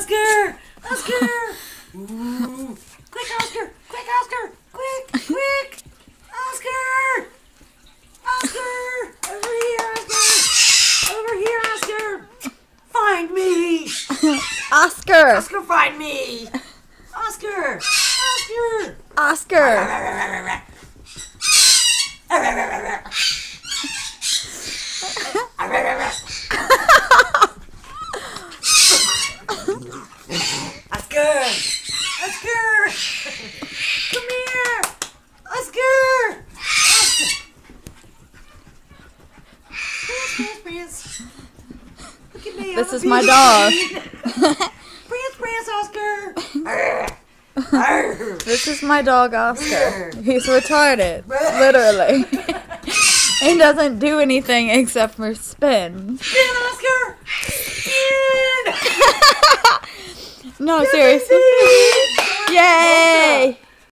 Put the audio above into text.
Oscar! Oscar! Ooh. Quick, Oscar! Quick, Oscar! Quick! Quick! Oscar! Oscar! Over here, Oscar! Over here, Oscar! Find me! Oscar! Oscar, find me! Oscar! Oscar! Oscar! Oscar! Oscar! Come here! Oscar! Oscar! Prance. Look at me. This is my dog. Prance, Oscar! This is my dog, Oscar. He's retarded. Literally. He doesn't do anything except for spin. Spin, Oscar! Spin! No, seriously.